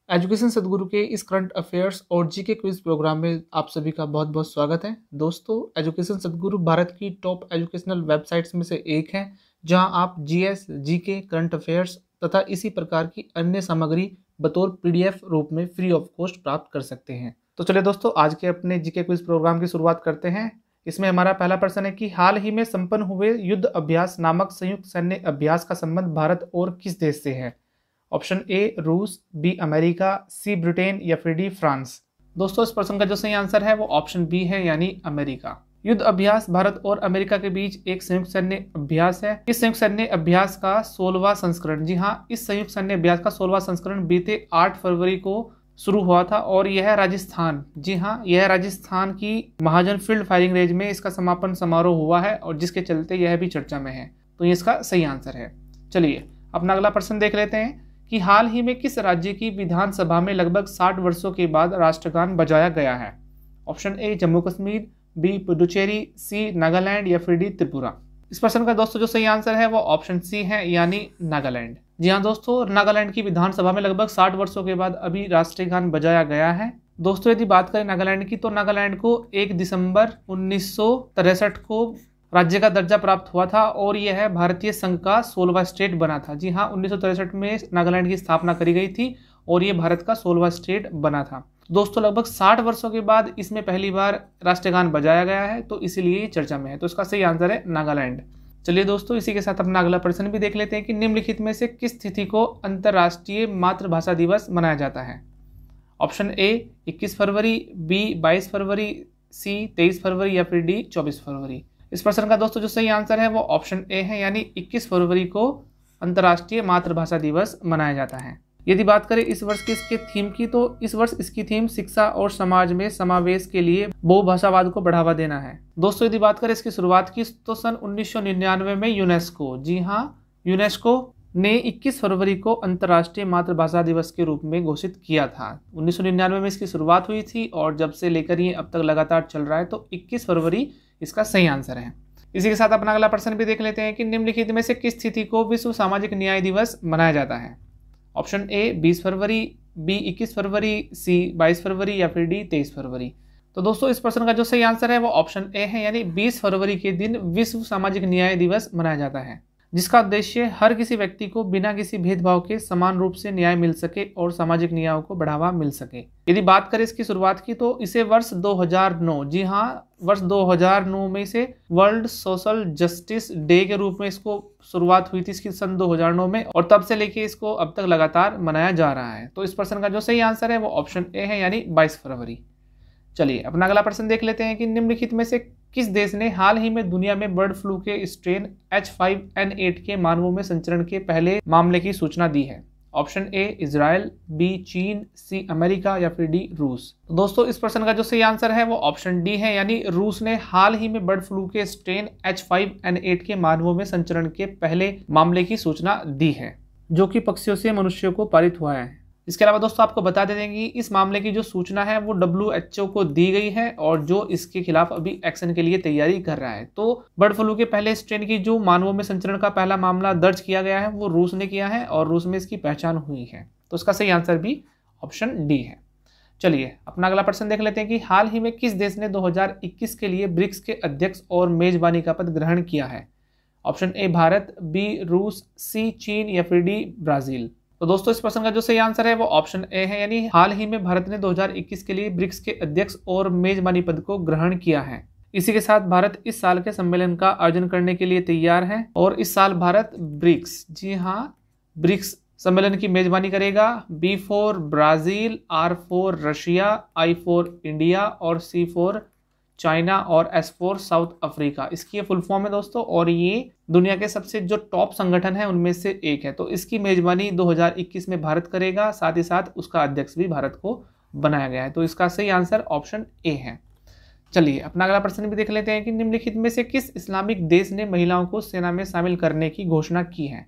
Education सदगुरु के इस करंट अफेयर्स और जीके क्विज प्रोग्राम में आप सभी का बहुत बहुत स्वागत है। दोस्तों, एजुकेशन सदगुरु भारत की टॉप एजुकेशनल वेबसाइट्स में से एक है, जहां आप जीएस, जीके, करंट अफेयर्स तथा इसी प्रकार की अन्य सामग्री बतौर पीडीएफ रूप में फ्री ऑफ कॉस्ट प्राप्त कर सकते हैं। तो चलिए दोस्तों, आज के अपने जीके क्विज प्रोग्राम की शुरुआत करते हैं। इसमें हमारा पहला प्रश्न है कि हाल ही में संपन्न हुए युद्ध अभ्यास नामक संयुक्त सैन्य अभ्यास का संबंध भारत और किस देश से है? ऑप्शन ए रूस, बी अमेरिका, सी ब्रिटेन या फिर डी फ्रांस। दोस्तों, इस प्रश्न का जो सही आंसर है वो ऑप्शन बी है, यानी अमेरिका। युद्ध अभ्यास भारत और अमेरिका के बीच एक संयुक्त सैन्य अभ्यास है। इस संयुक्त सैन्य अभ्यास का 16वां संस्करण, जी हाँ, इस संयुक्त सैन्य अभ्यास का 16वां संस्करण बीते 8 फरवरी को शुरू हुआ था और यह राजस्थान, जी हाँ, यह राजस्थान की महाजन फील्ड फायरिंग रेंज में इसका समापन समारोह हुआ है और जिसके चलते यह भी चर्चा में है। तो ये इसका सही आंसर है। चलिए अपना अगला प्रश्न देख लेते हैं कि हाल ही में किस राज्य की विधानसभा में लगभग 60 वर्षों के बाद राष्ट्रगान बजाया गया है? Option A Jammu Kashmir, B Puducherry, C Nagaland या फिर डी त्रिपुरा। इस प्रश्न का दोस्तों जो सही आंसर है वो ऑप्शन सी है, यानी नागालैंड। जी हाँ दोस्तों, नागालैंड की विधानसभा में लगभग 60 वर्षों के बाद अभी राष्ट्रीय गान बजाया गया है। दोस्तों, यदि बात करें नागालैंड की, तो नागालैंड को 1 दिसंबर 1963 को राज्य का दर्जा प्राप्त हुआ था और यह है भारतीय संघ का 16वां स्टेट बना था। जी हाँ, 1963 में नागालैंड की स्थापना करी गई थी और ये भारत का 16वां स्टेट बना था। दोस्तों, लगभग 60 वर्षों के बाद इसमें पहली बार राष्ट्रगान बजाया गया है, तो इसीलिए ये चर्चा में है। तो इसका सही आंसर है नागालैंड। चलिए दोस्तों, इसी के साथ अपना अगला प्रश्न भी देख लेते हैं कि निम्नलिखित में से किस तिथि को अंतर्राष्ट्रीय मातृभाषा दिवस मनाया जाता है? ऑप्शन ए 21 फरवरी, बी 22 फरवरी, सी 23 फरवरी या फिर डी 24 फरवरी। इस प्रश्न का दोस्तों जो सही आंसर है वो ऑप्शन ए है, यानी 21 फरवरी को अंतर्राष्ट्रीय मातृभाषा दिवस मनाया जाता है। यदि बात करें इस वर्ष के इसके थीम की, तो इस वर्ष इसकी थीम शिक्षा और समाज में समावेश के लिए बहुभाषावाद को बढ़ावा देना है। दोस्तों, यदि बात करें इसकी शुरुआत की, तो सन 1999 में यूनेस्को, जी हाँ, यूनेस्को ने 21 फरवरी को अंतर्राष्ट्रीय मातृभाषा दिवस के रूप में घोषित किया था। 1999 में इसकी शुरुआत हुई थी और जब से लेकर ये अब तक लगातार चल रहा है, तो 21 फरवरी इसका सही आंसर है। इसी के साथ अपना अगला प्रश्न भी देख लेते हैं कि निम्नलिखित में से किस तिथि को विश्व सामाजिक न्याय दिवस मनाया जाता है? ऑप्शन ए 20 फरवरी, बी 21 फरवरी, सी 22 फरवरी या फिर डी 23 फरवरी। तो दोस्तों, इस प्रश्न का जो सही आंसर है वो ऑप्शन ए है, यानी 20 फरवरी के दिन विश्व सामाजिक न्याय दिवस मनाया जाता है, जिसका उद्देश्य हर किसी व्यक्ति को बिना किसी भेदभाव के समान रूप से न्याय मिल सके और सामाजिक न्याय को बढ़ावा मिल सके। यदि बात करें इसकी शुरुआत की, तो इसे वर्ष 2009, जी हाँ, वर्ष 2009 में से वर्ल्ड सोशल जस्टिस डे के रूप में इसको शुरुआत हुई थी इसकी सन 2009 में, और तब से लेके इसको अब तक लगातार मनाया जा रहा है। तो इस प्रश्न का जो सही आंसर है वो ऑप्शन ए है, यानी 22 फरवरी। चलिए अपना अगला प्रश्न देख लेते हैं कि निम्नलिखित में से किस देश ने हाल ही में दुनिया में बर्ड फ्लू के स्ट्रेन H5N8 के मानवों में संचरण के पहले मामले की सूचना दी है? ऑप्शन ए इजराइल, बी चीन, सी अमेरिका या फिर डी रूस। तो दोस्तों, इस प्रश्न का जो सही आंसर है वो ऑप्शन डी है, यानी रूस ने हाल ही में बर्ड फ्लू के स्ट्रेन H5N8 के मानवों में संचरण के पहले मामले की सूचना दी है, जो कि पक्षियों से मनुष्यों को पारित हुआ है। इसके अलावा दोस्तों, आपको बता दें कि इस मामले की जो सूचना है वो WHO को दी गई है और जो इसके खिलाफ अभी एक्शन के लिए तैयारी कर रहा है। तो बर्ड फ्लू के पहले स्ट्रेन की जो मानवों में संचरण का पहला मामला दर्ज किया गया है वो रूस ने किया है और रूस में इसकी पहचान हुई है। तो इसका सही आंसर भी ऑप्शन डी है। चलिए अपना अगला प्रश्न देख लेते हैं कि हाल ही में किस देश ने 2021 के लिए ब्रिक्स के अध्यक्ष और मेजबानी का पद ग्रहण किया है? ऑप्शन ए भारत, बी रूस, सी चीन या फिर डी ब्राजील। तो दोस्तों, इस प्रश्न का जो सही आंसर है वो ऑप्शन ए है, यानी हाल ही में भारत ने 2021 के लिए ब्रिक्स के अध्यक्ष और मेजबानी पद को ग्रहण किया है। इसी के साथ भारत इस साल के सम्मेलन का आयोजन करने के लिए तैयार है और इस साल भारत ब्रिक्स, जी हाँ, ब्रिक्स सम्मेलन की मेजबानी करेगा। B for Brazil, R for Russia, I for India और सी फॉर चाइना और एस फॉर साउथ अफ्रीका। इसकी ये फुल फॉर्म है दोस्तों, और ये दुनिया के सबसे जो टॉप संगठन है उनमें से एक है। तो इसकी मेजबानी 2021 में भारत करेगा, साथ ही साथ उसका अध्यक्ष भी भारत को बनाया गया है। तो इसका सही आंसर ऑप्शन ए है। चलिए अपना अगला प्रश्न भी देख लेते हैं कि निम्नलिखित में से किस इस्लामिक देश ने महिलाओं को सेना में शामिल करने की घोषणा की है?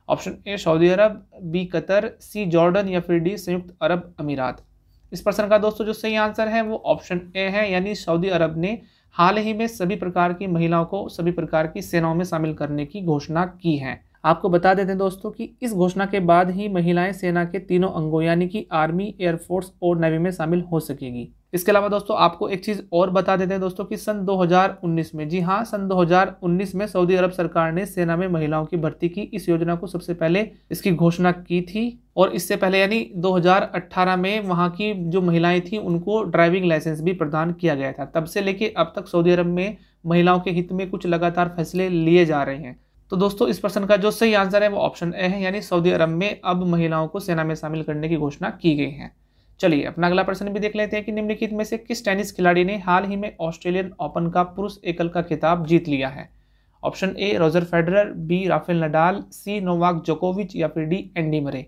Option A Saudi Arab, B Qatar, C Jordan या फिर डी संयुक्त अरब अमीरात। इस प्रश्न का दोस्तों जो सही आंसर है वो ऑप्शन ए है, यानी सऊदी अरब ने हाल ही में सभी प्रकार की महिलाओं को सभी प्रकार की सेनाओं में शामिल करने की घोषणा की है। आपको बता देते हैं दोस्तों कि इस घोषणा के बाद ही महिलाएं सेना के तीनों अंगों यानी कि आर्मी, एयरफोर्स और नेवी में शामिल हो सकेगी। इसके अलावा दोस्तों आपको एक चीज़ और बता देते हैं दोस्तों कि सन 2019 में, जी हाँ, सन 2019 में सऊदी अरब सरकार ने सेना में महिलाओं की भर्ती की इस योजना को सबसे पहले इसकी घोषणा की थी। और इससे पहले यानी 2018 में वहाँ की जो महिलाएं थी उनको ड्राइविंग लाइसेंस भी प्रदान किया गया था। तब से लेके अब तक सऊदी अरब में महिलाओं के हित में कुछ लगातार फैसले लिए जा रहे हैं। तो दोस्तों इस प्रश्न का जो सही आंसर है वो ऑप्शन ए है, यानी सऊदी अरब में अब महिलाओं को सेना में शामिल करने की घोषणा की गई है। चलिए अपना अगला प्रश्न भी देख लेते हैं कि निम्नलिखित में से किस टेनिस खिलाड़ी ने हाल ही में ऑस्ट्रेलियन ओपन का पुरुष एकल का खिताब जीत लिया है। Option A Roger Federer, B Rafael Nadal, C Novak जोकोविच या फिर डी एंडी मरे।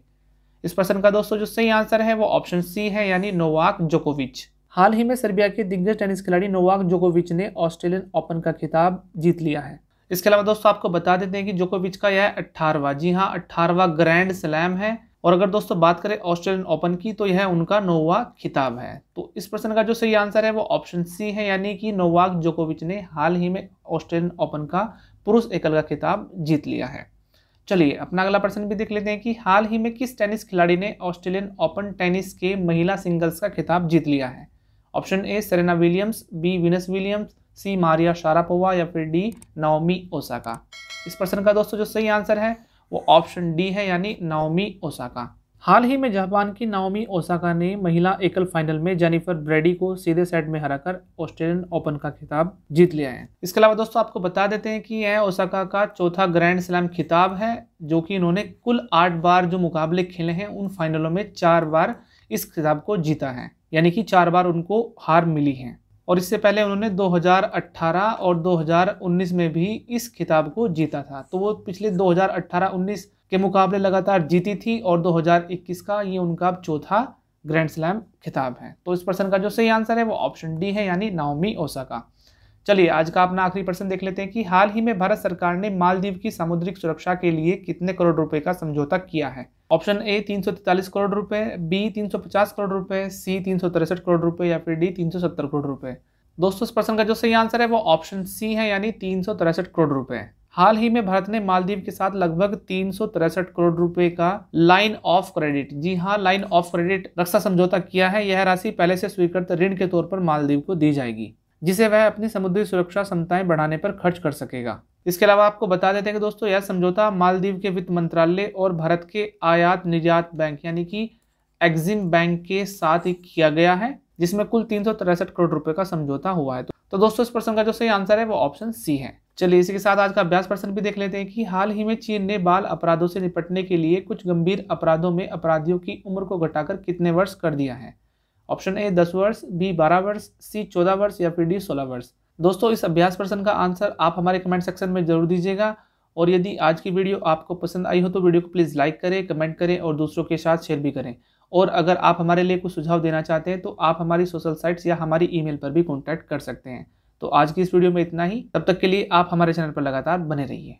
इस प्रश्न का दोस्तों जो सही आंसर है वो ऑप्शन सी है, यानी नोवाक जोकोविच। हाल ही में सर्बिया के दिग्गज टेनिस खिलाड़ी नोवाक जोकोविच ने ऑस्ट्रेलियन ओपन का खिताब जीत लिया है। इसके अलावा दोस्तों आपको बता देते हैं कि जोकोविच का यह 18वां, जी हाँ 18वां ग्रैंड स्लैम है। और अगर दोस्तों बात करें ऑस्ट्रेलियन ओपन की तो यह उनका 9वां खिताब है। तो इस प्रश्न का जो सही आंसर है वो ऑप्शन सी है, यानी कि नोवाक जोकोविच ने हाल ही में ऑस्ट्रेलियन ओपन का पुरुष एकल का खिताब जीत लिया है। चलिए अपना अगला प्रश्न भी देख लेते हैं कि हाल ही में किस टेनिस खिलाड़ी ने ऑस्ट्रेलियन ओपन टेनिस के महिला सिंगल्स का खिताब जीत लिया है। Option A Serena Williams, B Venus Williams, C Maria Sharapova या फिर डी नाओमी ओसाका। इस प्रश्न का दोस्तों जो सही आंसर है वो ऑप्शन डी है, यानी नाओमी ओसाका। हाल ही में जापान की नाओमी ओसाका ने महिला एकल फाइनल में जेनिफर ब्रेडी को सीधे सेट में हराकर ऑस्ट्रेलियन ओपन का खिताब जीत लिया है। इसके अलावा दोस्तों आपको बता देते हैं कि यह ओसाका का चौथा ग्रैंड स्लैम खिताब है, जो कि इन्होंने कुल 8 बार जो मुकाबले खेले हैं उन फाइनलों में 4 बार इस खिताब को जीता है, यानी कि 4 बार उनको हार मिली है। और इससे पहले उन्होंने 2018 और 2019 में भी इस खिताब को जीता था। तो वो पिछले 2018-19 के मुकाबले लगातार जीती थी और 2021 का ये उनका चौथा ग्रैंड स्लैम खिताब है। तो इस प्रश्न का जो सही आंसर है वो ऑप्शन डी है, यानी नाओमी ओसाका। चलिए आज का अपना आखिरी प्रश्न देख लेते हैं कि हाल ही में भारत सरकार ने मालदीव की सामुद्रिक सुरक्षा के लिए कितने करोड़ रुपए का समझौता किया है। ऑप्शन ए 343 करोड़ रुपए, बी 350 करोड़ रुपए, सी 363 करोड़ रुपए या फिर डी 370 करोड़ रुपए। दोस्तों इस प्रश्न का जो सही आंसर है वो ऑप्शन सी है, यानी 363 करोड़ रुपए। हाल ही में भारत ने मालदीव के साथ लगभग 363 करोड़ रुपए का लाइन ऑफ क्रेडिट, जी हाँ लाइन ऑफ क्रेडिट रक्षा समझौता किया है। यह राशि पहले से स्वीकृत ऋण के तौर पर मालदीव को दी जाएगी, जिसे वह अपनी समुद्री सुरक्षा क्षमताएं बढ़ाने पर खर्च कर सकेगा। इसके अलावा आपको बता देते हैं कि दोस्तों यह समझौता मालदीव के वित्त मंत्रालय और भारत के आयात निर्यात बैंक यानी कि एक्जिम बैंक के साथ ही किया गया है, जिसमें कुल 363 करोड़ रुपए का समझौता हुआ है। तो दोस्तों इस प्रश्न का जो सही आंसर है वो ऑप्शन सी है। चलिए इसी के साथ आज का अभ्यास प्रश्न भी देख लेते हैं कि हाल ही में चीन ने बाल अपराधों से निपटने के लिए कुछ गंभीर अपराधों में अपराधियों की उम्र को घटाकर कितने वर्ष कर दिया है। ऑप्शन ए 10 वर्ष, बी 12 वर्ष, सी 14 वर्ष या फिर डी 16 वर्ष। दोस्तों इस अभ्यास प्रश्न का आंसर आप हमारे कमेंट सेक्शन में जरूर दीजिएगा। और यदि आज की वीडियो आपको पसंद आई हो तो वीडियो को प्लीज़ लाइक करें, कमेंट करें और दूसरों के साथ शेयर भी करें। और अगर आप हमारे लिए कुछ सुझाव देना चाहते हैं तो आप हमारी सोशल साइट्स या हमारी ईमेल पर भी कॉन्टैक्ट कर सकते हैं। तो आज की इस वीडियो में इतना ही, तब तक के लिए आप हमारे चैनल पर लगातार बने रहिए।